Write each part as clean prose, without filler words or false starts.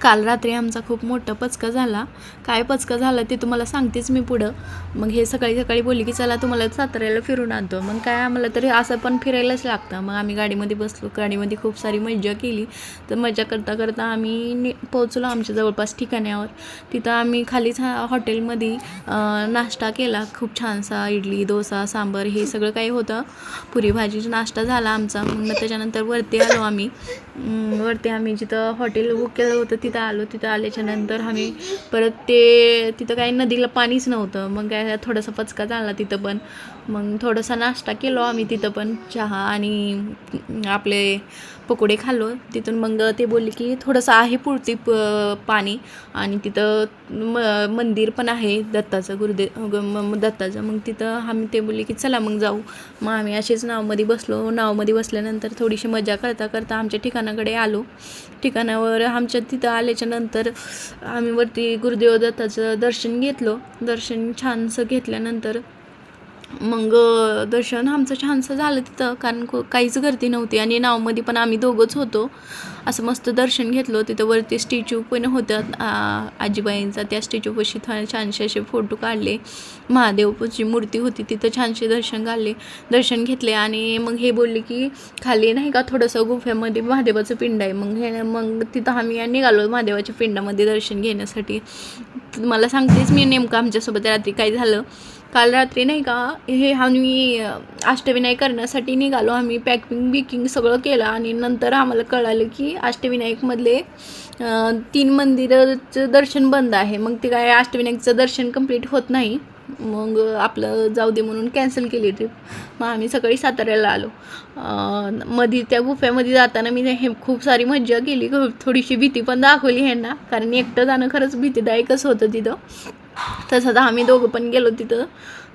काल रात्री आमचा खूप मोठा पचका झाला. काय पचका झाला ते तुम्हाला सांगतेच मी पुढं. मग हे सकाळी सकाळी बोलली की चला तुम्हाला साताऱ्याला फिरून आणतो. मग काय आम्हाला तरी असं पण फिरायलाच लागतं. मग आम्ही गाडीमध्ये बसलो, गाडीमध्ये खूप सारी मज्जा केली. तर मज्जा करता करता आम्ही पोहोचलो आमच्या जवळपास ठिकाणावर. तिथं आम्ही खालीच हॉटेलमध्ये नाश्ता केला, खूप छानसा इडली डोसा सांबार हे सगळं काही होतं. पुरी भाजीचा नाश्ता झाला आमचा. मग त्याच्यानंतर वरती आलो आम्ही. वरती आम्ही जिथं हॉटेल बुक केलं होतं तिथं आलो. तिथं आल्याच्यानंतर आम्ही परत तिथं काही नदीला पाणीच नव्हतं. मग काय थोडासा पचका झाला तिथं पण. मग थोडासा नाश्ता केलो आम्ही तिथं पण, चहा आणि आपले पकोडे खाल्लो तिथून. मग ते बोलले की थोडंसं आहे पुरती पाणी आणि तिथं मंदिर पण आहे दत्ताचं, दत्ताचं. मग तिथं ते बोलले की चला मग जाऊ. मग आम्ही असेच नावमध्ये बसलो. नावमध्ये बसल्यानंतर थोडीशी मजा करता करता आमच्या ठिकाणाकडे आलो. ठिकाणावर आमच्या तिथं आल्याच्यानंतर आम्ही वरती गुरुदेव दत्ताचं दर्शन घेतलं. दर्शन छानसं घेतल्यानंतर मग दर्शन आमचं छानसं झालं तिथं, कारण काहीच गर्दी नव्हती आणि नावमध्ये पण आम्ही दोघंच होतो. असं मस्त दर्शन घेतलं. तिथं वरती स्टॅच्यू पण होत्या आजीबाईंचा. त्या स्टॅच्यूपाशी छानसे असे फोटो काढले. महादेवची मूर्ती होती तिथं, छानसे दर्शन घेतले. आणि मग हे बोलले की खाली नाही का थोडंसं गुफेमध्ये महादेवाचं पिंड आहे. मग तिथं आम्ही निघालो महादेवाच्या पिंडामध्ये दर्शन घेण्यासाठी. मला सांगतेच मी नेमकं आमच्यासोबत रात्री काय झालं. काल रात्री नाही का आम्ही अष्टविनायक करण्यासाठी निघालो. आम्ही पॅकिंग सगळं केलं आणि नंतर आम्हाला कळालं की अष्टविनायकमधले 3 मंदिराचं दर्शन बंद आहे. मग ते काय अष्टविनायकचं दर्शन कंप्लीट होत नाही. मग आपलं जाऊ दे म्हणून कॅन्सल केली ट्रिप. मग आम्ही सकाळी साताऱ्याला आलो. मध्ये त्या गुफ्यामध्ये जाताना मी खूप सारी मज्जा केली. थोडीशी भीती पण दाखवली ह्यांना, कारण एकटं जाणं खरंच भीतीदायकच होतं तिथं. तसं तर आम्ही दोघं पण गेलो तिथं,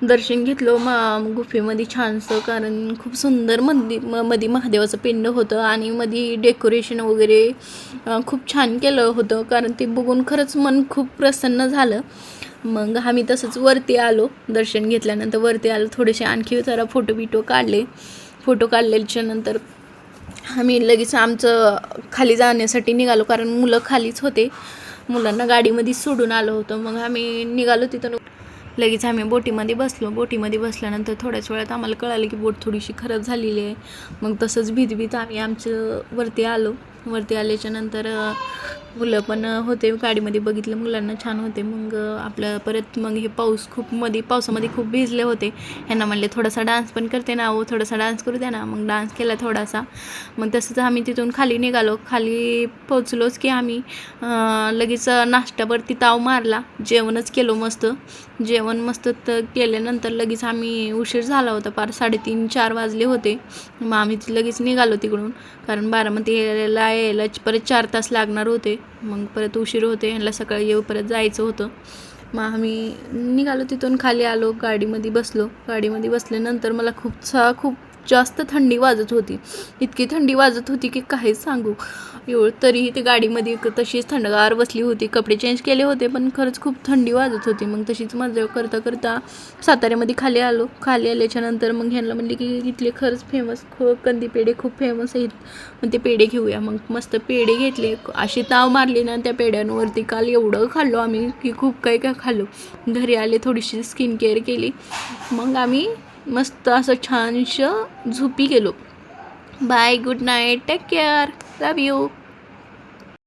दर्शन घेतलं गुफेमध्ये छानसं. कारण खूप सुंदर मध्ये महादेवाचं पिंड होतं आणि मध्ये डेकोरेशन वगैरे खूप छान केलं होतं. कारण ते बघून खरंच मन खूप प्रसन्न झालं. मग आम्ही तसंच वरती आलो. दर्शन घेतल्यानंतर वरती आलो. थोडेसे आणखी जरा फोटो काढले. फोटो काढल्याच्यानंतर आम्ही लगेच आमचं खाली जाण्यासाठी निघालो, कारण मुलं खालीच होते. मुलांना गाडीमध्ये सोडून आलो होतं. मग आम्ही निघालो तिथून. लगेच आम्ही बोटीमध्ये बसलो. बोटीमध्ये बसल्यानंतर थोड्याच वेळात आम्हाला कळालं की बोट थोडीशी खराब झालेली आहे. मग तसंच भीत आम्ही वरती आलो. वरती आल्याच्यानंतर मुलं पण होते गाडीमध्ये. बघितलं मुलांना छान होते. मग आपलं परत मग हे पावसामध्ये खूप भिजले होते. ह्यांना म्हणले थोडासा डान्स पण करते ना, थोडासा डान्स करू द्या ना. मग डान्स केला थोडासा. मग तसंच आम्ही तिथून खाली निघालो. खाली पोचलोच की आम्ही लगेच नाश्त्यावरती ताव मारला. जेवणच केलो मस्त. जेवण मस्त केल्यानंतर लगेच आम्ही उशीर झाला होता, पार 3:30-4 वाजले होते. मग आम्ही लगेच निघालो तिकडून, कारण बारामतीला यायला परत 4 तास लागणार होते. मग परत उशीर होते, ह्यांना सकाळी परत जायचं होतं. मग आम्ही निघालो तिथून, खाली आलो, गाडीमध्ये बसलो. गाडीमध्ये बसल्यानंतर मला खूप जास्त थंडी वाजत होती. इतकी थंडी वाजत होती की काहीच सांगू. तरीही ते गाडीमध्ये तशीच थंडगार बसली होती. कपडे चेंज केले होते पण खरंच खूप थंडी वाजत होती. मग तशीच मजा करता करता साताऱ्यामध्ये खाली आलो. खाली आल्याच्यानंतर मग ह्यांना म्हणले की इथले खरंच फेमस कंदी पेढे खूप फेमस आहेत, मग ते पेढे घेऊया. मग मस्त पेढे घेतले. अशी ताव मारली ना त्या पेढ्यांवरती. काल एवढं खाल्लो आम्ही की खूप काही खाल्लो. घरी आले, थोडीशी स्किन केअर केली. मग आम्ही मस्त असं छानसं झोपी गेलो. Bye, good night, take care, love you.